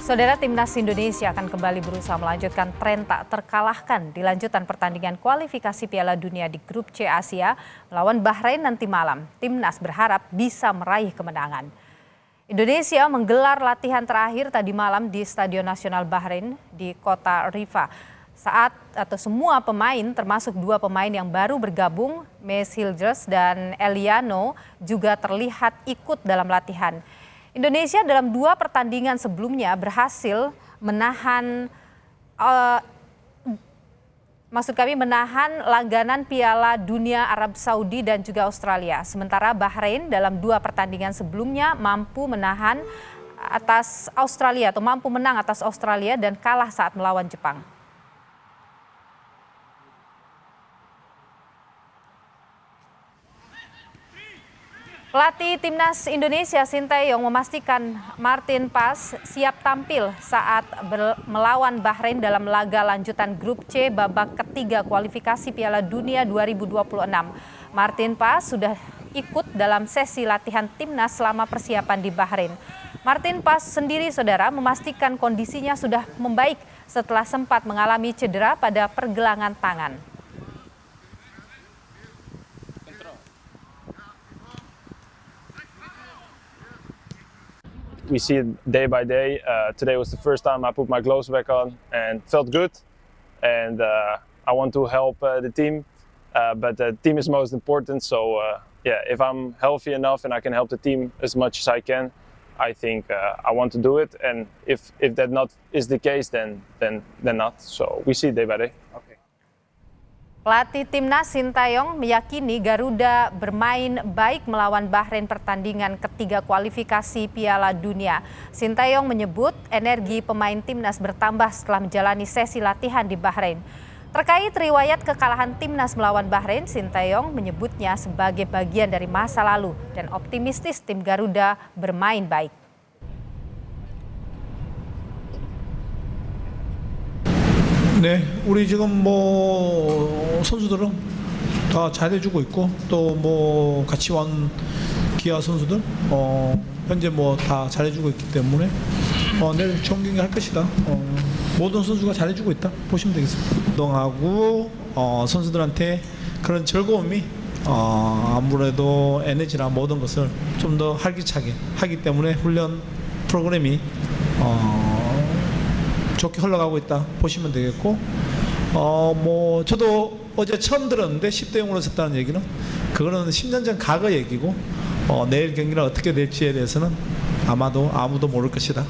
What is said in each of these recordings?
Saudara, Timnas Indonesia akan kembali berusaha melanjutkan tren tak terkalahkan di lanjutan pertandingan kualifikasi Piala Dunia di Grup C Asia melawan Bahrain nanti malam. Timnas berharap bisa meraih kemenangan. Indonesia menggelar latihan terakhir tadi malam di Stadion Nasional Bahrain di kota Rifa. Semua pemain termasuk dua pemain yang baru bergabung, Mes Hildress dan Eliano juga terlihat ikut dalam latihan. Indonesia dalam dua pertandingan sebelumnya berhasil menahan langganan Piala Dunia Arab Saudi dan juga Australia. Sementara Bahrain dalam dua pertandingan sebelumnya mampu menang atas Australia dan kalah saat melawan Jepang. Pelatih Timnas Indonesia Sinteyong memastikan Martin Paes siap tampil saat melawan Bahrain dalam laga lanjutan Grup C babak ketiga kualifikasi Piala Dunia 2026. Martin Paes sudah ikut dalam sesi latihan Timnas selama persiapan di Bahrain. Martin Paes sendiri, saudara, memastikan kondisinya sudah membaik setelah sempat mengalami cedera pada pergelangan tangan. We see it day by day. Today was the first time I put my gloves back on and felt good. And I want to help the team, but the team is most important. So if I'm healthy enough and I can help the team as much as I can, I think I want to do it. And if that not is the case, then not. So we see it day by day. Pelatih Timnas Sinteyong meyakini Garuda bermain baik melawan Bahrain pertandingan ketiga kualifikasi Piala Dunia. Sinteyong menyebut energi pemain Timnas bertambah setelah menjalani sesi latihan di Bahrain. Terkait riwayat kekalahan Timnas melawan Bahrain, Sinteyong menyebutnya sebagai bagian dari masa lalu dan optimistis tim Garuda bermain baik. 네, 우리 지금 선수들은 다 잘해주고 있고 또 같이 온 기아 선수들 현재 다 잘해주고 있기 때문에 내일 좋은 경기 할 것이다. 모든 선수가 잘해주고 있다 보시면 되겠습니다. 운동하고 선수들한테 그런 즐거움이 아무래도 에너지나 모든 것을 좀 더 활기차게 하기 때문에 훈련 프로그램이 좋게 흘러가고 있다 보시면 되겠고 저도 어제 처음 들었는데 10대 0으로 졌다는 얘기는 그거는 10년 전 과거 얘기고 내일 경기는 어떻게 될지에 대해서는 아마도 아무도 모를 것이다.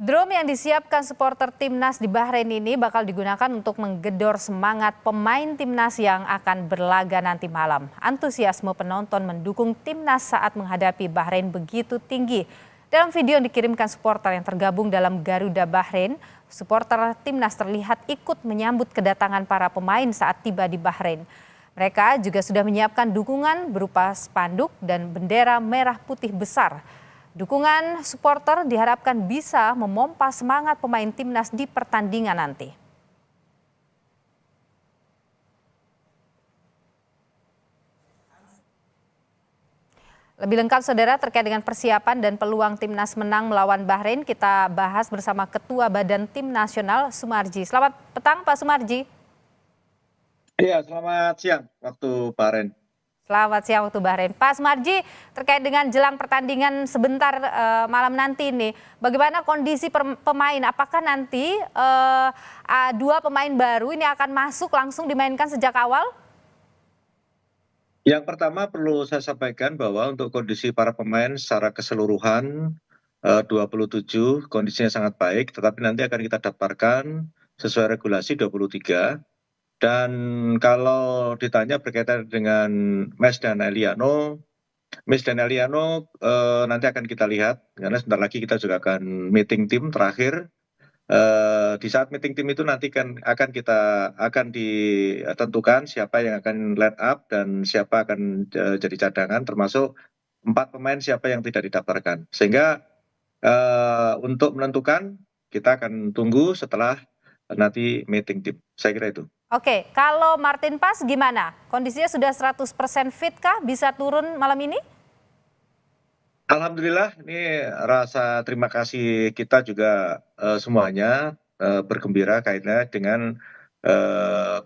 Drum yang disiapkan supporter Timnas di Bahrain ini bakal digunakan untuk menggedor semangat pemain Timnas yang akan berlaga nanti malam. Antusiasme penonton mendukung Timnas saat menghadapi Bahrain begitu tinggi. Dalam video yang dikirimkan supporter yang tergabung dalam Garuda Bahrain, supporter Timnas terlihat ikut menyambut kedatangan para pemain saat tiba di Bahrain. Mereka juga sudah menyiapkan dukungan berupa spanduk dan bendera merah putih besar. Dukungan supporter diharapkan bisa memompa semangat pemain Timnas di pertandingan nanti. Lebih lengkap, saudara, terkait dengan persiapan dan peluang Timnas menang melawan Bahrain, kita bahas bersama Ketua Badan Tim Nasional, Sumarji. Selamat petang, Pak Sumarji. Iya, selamat siang waktu Bahrain. Selamat siang waktu Bahrain. Pak Sumarji, terkait dengan jelang pertandingan sebentar malam nanti ini, bagaimana kondisi pemain? Apakah nanti dua pemain baru ini akan masuk langsung dimainkan sejak awal? Yang pertama perlu saya sampaikan bahwa untuk kondisi para pemain secara keseluruhan 27 kondisinya sangat baik, tetapi nanti akan kita daftarkan sesuai regulasi 23. Dan kalau ditanya berkaitan dengan Mes dan Eliano nanti akan kita lihat, karena sebentar lagi kita juga akan meeting tim terakhir. Di saat meeting tim itu nanti akan ditentukan siapa yang akan line up dan siapa akan jadi cadangan, termasuk 4 pemain siapa yang tidak didaftarkan. Sehingga untuk menentukan kita akan tunggu setelah nanti meeting tim. Saya kira itu. Oke, kalau Martin Paes gimana? Kondisinya sudah 100% fit kah? Bisa turun malam ini? Alhamdulillah ini rasa terima kasih kita juga semuanya bergembira kaitannya dengan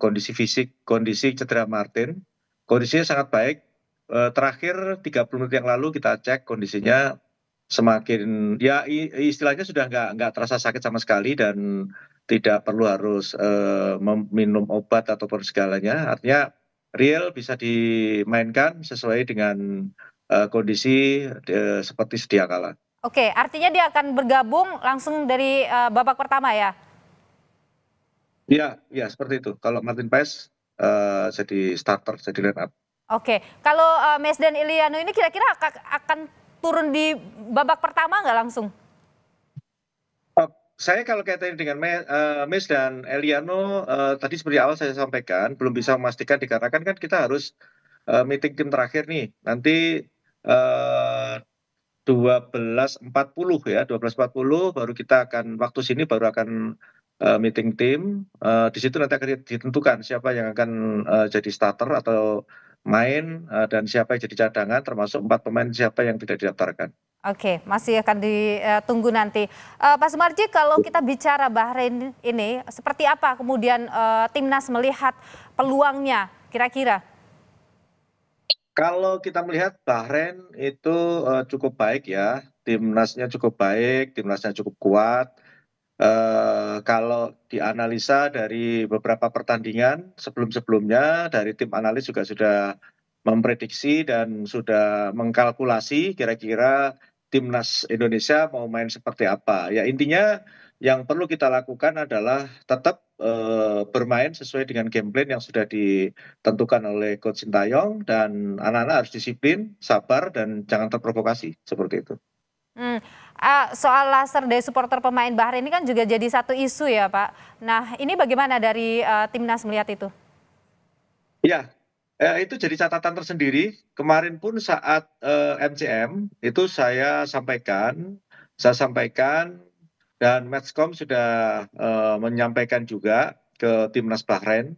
kondisi fisik, kondisi cedera Martin. Kondisinya sangat baik. Terakhir 30 menit yang lalu kita cek kondisinya semakin ya istilahnya sudah nggak terasa sakit sama sekali dan tidak perlu harus minum obat ataupun segalanya. Artinya real bisa dimainkan sesuai dengan kondisi seperti sedia kala. Oke, artinya dia akan bergabung langsung dari babak pertama ya? Iya, iya seperti itu. Kalau Martin Paes jadi starter, jadi line up. Oke, kalau Mesdan Iliano ini kira-kira akan turun di babak pertama nggak langsung? Saya kalau kaitannya dengan Mes dan Eliano tadi seperti awal saya sampaikan belum bisa memastikan dikarenakan kan kita harus meeting tim terakhir nih. Nanti 12.40 ya, 12.40 baru kita akan waktu sini baru akan meeting tim. Di situ nanti akan ditentukan siapa yang akan jadi starter atau main dan siapa yang jadi cadangan termasuk 4 pemain siapa yang tidak didaftarkan. Oke, masih akan ditunggu nanti. Pak Sumarji, kalau kita bicara Bahrain ini, seperti apa kemudian timnas melihat peluangnya kira-kira? Kalau kita melihat Bahrain itu cukup baik ya, timnasnya cukup baik, timnasnya cukup kuat. Kalau dianalisa dari beberapa pertandingan sebelum-sebelumnya, dari tim analis juga sudah memprediksi dan sudah mengkalkulasi kira-kira timnas Indonesia mau main seperti apa. Ya intinya yang perlu kita lakukan adalah tetap bermain sesuai dengan game plan yang sudah ditentukan oleh Coach Sintayong dan anak-anak harus disiplin, sabar dan jangan terprovokasi seperti itu. Hmm, soal laser dari supporter pemain Bahrain ini kan juga jadi satu isu ya Pak. Nah ini bagaimana dari timnas melihat itu? Ya, itu jadi catatan tersendiri. Kemarin pun saat MCM itu saya sampaikan dan Matchcom sudah menyampaikan juga ke timnas Bahrain.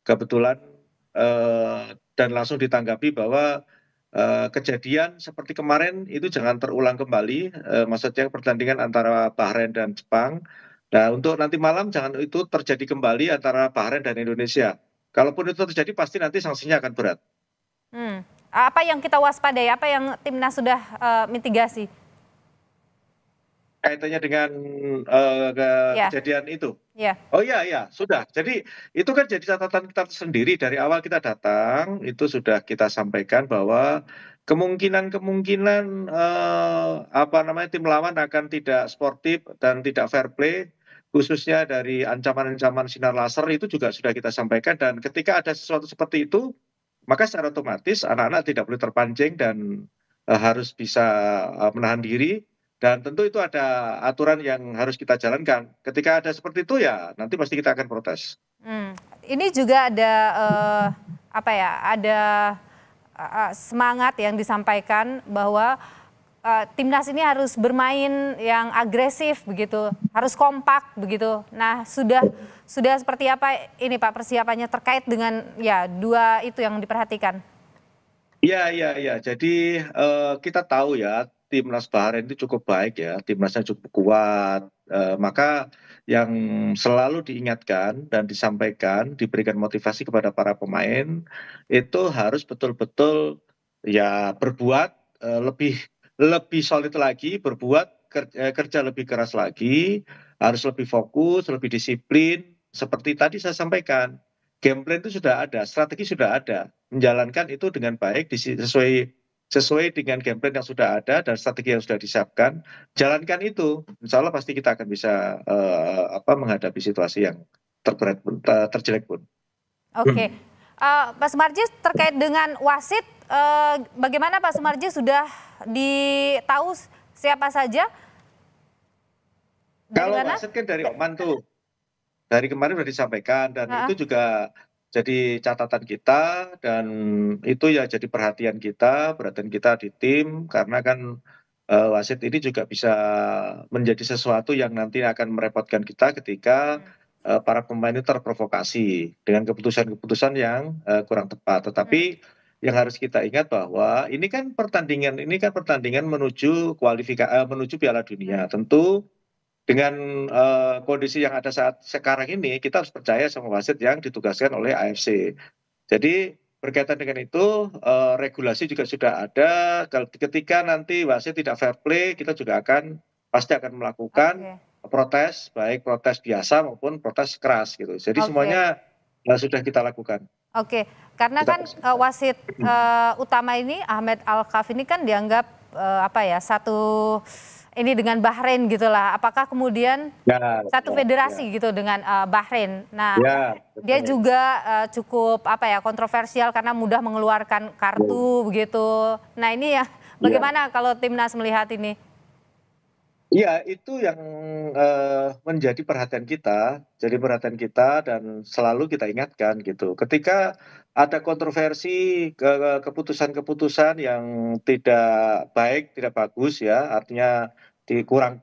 Kebetulan dan langsung ditanggapi bahwa kejadian seperti kemarin itu jangan terulang kembali. Maksudnya pertandingan antara Bahrain dan Jepang. Nah, untuk nanti malam jangan itu terjadi kembali antara Bahrain dan Indonesia. Kalaupun itu terjadi pasti nanti sanksinya akan berat. Apa yang kita waspadai, apa yang timnas sudah mitigasi? Kaitannya dengan Ya, kejadian itu. ya. Oh iya, iya, sudah. Jadi itu kan jadi catatan kita sendiri dari awal kita datang itu sudah kita sampaikan bahwa kemungkinan apa namanya tim lawan akan tidak sportif dan tidak fair play khususnya dari ancaman-ancaman sinar laser itu juga sudah kita sampaikan dan ketika ada sesuatu seperti itu maka secara otomatis anak-anak tidak boleh terpancing dan harus bisa menahan diri dan tentu itu ada aturan yang harus kita jalankan. Ketika ada seperti itu ya nanti pasti kita akan protes. Ini juga ada apa ya? Ada semangat yang disampaikan bahwa timnas ini harus bermain yang agresif begitu, harus kompak begitu. Nah, sudah seperti apa ini Pak persiapannya terkait dengan ya dua itu yang diperhatikan? Iya, iya, iya. Jadi kita tahu ya timnas Bahrain itu cukup baik ya, timnasnya cukup kuat. Maka yang selalu diingatkan dan disampaikan, diberikan motivasi kepada para pemain itu harus betul-betul ya berbuat lebih lebih solid lagi, berbuat kerja lebih keras lagi, harus lebih fokus, lebih disiplin. Seperti tadi saya sampaikan, game plan itu sudah ada, strategi sudah ada. Menjalankan itu dengan baik sesuai dengan game plan yang sudah ada dan strategi yang sudah disiapkan. Jalankan itu, insya Allah pasti kita akan bisa menghadapi situasi yang terberat pun, terjelek pun. Oke, Pak Sumarji terkait dengan wasit, bagaimana Pak Sumarji sudah ditahu siapa saja? Dari Kalau mana? wasit kan dari Oman tuh, dari kemarin sudah disampaikan dan Heeh. itu juga jadi catatan kita dan itu ya jadi perhatian kita di tim karena kan wasit ini juga bisa menjadi sesuatu yang nanti akan merepotkan kita ketika para pemain itu terprovokasi dengan keputusan-keputusan yang kurang tepat. Tetapi yang harus kita ingat bahwa ini kan pertandingan menuju menuju Piala Dunia. Tentu dengan kondisi yang ada saat sekarang ini, kita harus percaya sama wasit yang ditugaskan oleh AFC. Jadi berkaitan dengan itu, regulasi juga sudah ada. Ketika nanti wasit tidak fair play, kita juga pasti akan melakukan protes, baik protes biasa maupun protes keras gitu. Jadi semuanya sudah kita lakukan. Oke, karena kan wasit utama ini Ahmed Alkaf ini kan dianggap satu ini dengan Bahrain gitulah. Apakah kemudian satu federasi gitu dengan Bahrain? Nah, dia juga cukup kontroversial karena mudah mengeluarkan kartu begitu. Nah, ini ya bagaimana kalau timnas melihat ini? Iya, itu yang menjadi perhatian kita, dan selalu kita ingatkan gitu. Ketika ada kontroversi keputusan-keputusan yang tidak baik, tidak bagus ya, artinya kurang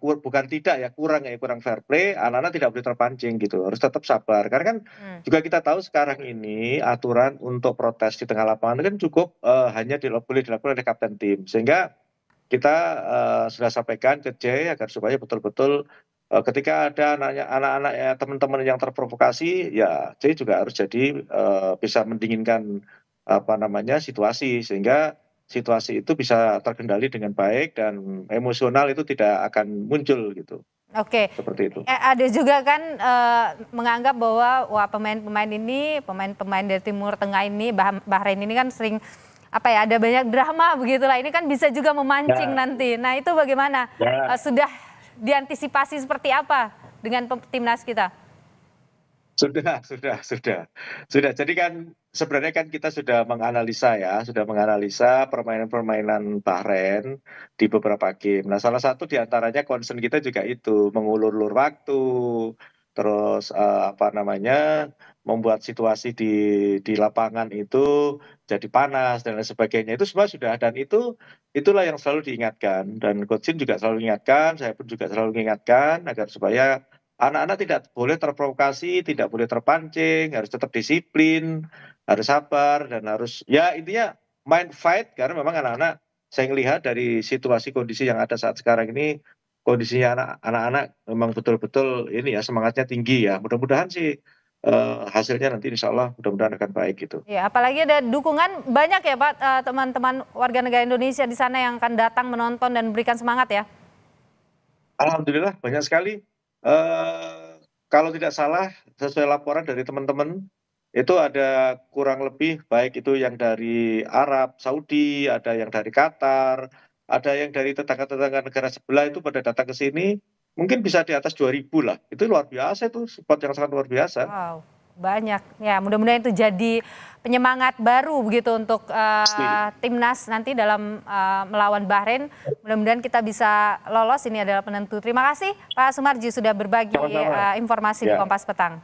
fair play, anak-anak tidak boleh terpancing gitu, harus tetap sabar. Karena kan juga kita tahu sekarang ini aturan untuk protes di tengah lapangan kan cukup hanya boleh dilakukan oleh kapten tim, sehingga kita sudah sampaikan ke J agar supaya betul-betul ketika ada anak-anak teman-teman yang terprovokasi, ya J juga harus jadi bisa mendinginkan situasi, sehingga situasi itu bisa terkendali dengan baik dan emosional itu tidak akan muncul gitu. Oke, seperti itu. Ada juga kan menganggap bahwa pemain-pemain dari Timur Tengah ini, Bahrain ini kan sering ada banyak drama begitulah. Ini kan bisa juga memancing nanti. Nah, itu bagaimana? Sudah diantisipasi seperti apa dengan timnas kita? Sudah. Jadi kan sebenarnya kan kita sudah menganalisa permainan Bahrain di beberapa game. Nah, salah satu diantaranya concern kita juga itu mengulur-ulur waktu, terus membuat situasi di lapangan itu jadi panas dan lain sebagainya. Itu semua sudah, dan itulah yang selalu diingatkan, dan Coach Shin juga selalu mengingatkan, saya pun juga selalu mengingatkan agar supaya anak-anak tidak boleh terprovokasi, tidak boleh terpancing, harus tetap disiplin, harus sabar, dan harus intinya mind fight, karena memang anak-anak, saya melihat dari situasi kondisi yang ada saat sekarang ini, kondisinya anak-anak memang betul-betul ini ya, semangatnya tinggi ya. Mudah-mudahan sih hasilnya nanti insya Allah mudah-mudahan akan baik gitu. Ya, apalagi ada dukungan banyak ya Pak, teman-teman warga negara Indonesia di sana yang akan datang menonton dan berikan semangat ya. Alhamdulillah banyak sekali. Kalau tidak salah sesuai laporan dari teman-teman itu ada kurang lebih, baik itu yang dari Arab Saudi, ada yang dari Qatar, ada yang dari tetangga-tetangga negara sebelah itu pada datang ke sini, mungkin bisa di atas 2.000 lah. Itu luar biasa, itu spot yang sangat luar biasa. Wow, banyak ya. Mudah-mudahan itu jadi penyemangat baru begitu untuk timnas nanti dalam melawan Bahrain. Mudah-mudahan kita bisa lolos, ini adalah penentu. Terima kasih Pak Sumarji sudah berbagi informasi di Kompas Petang.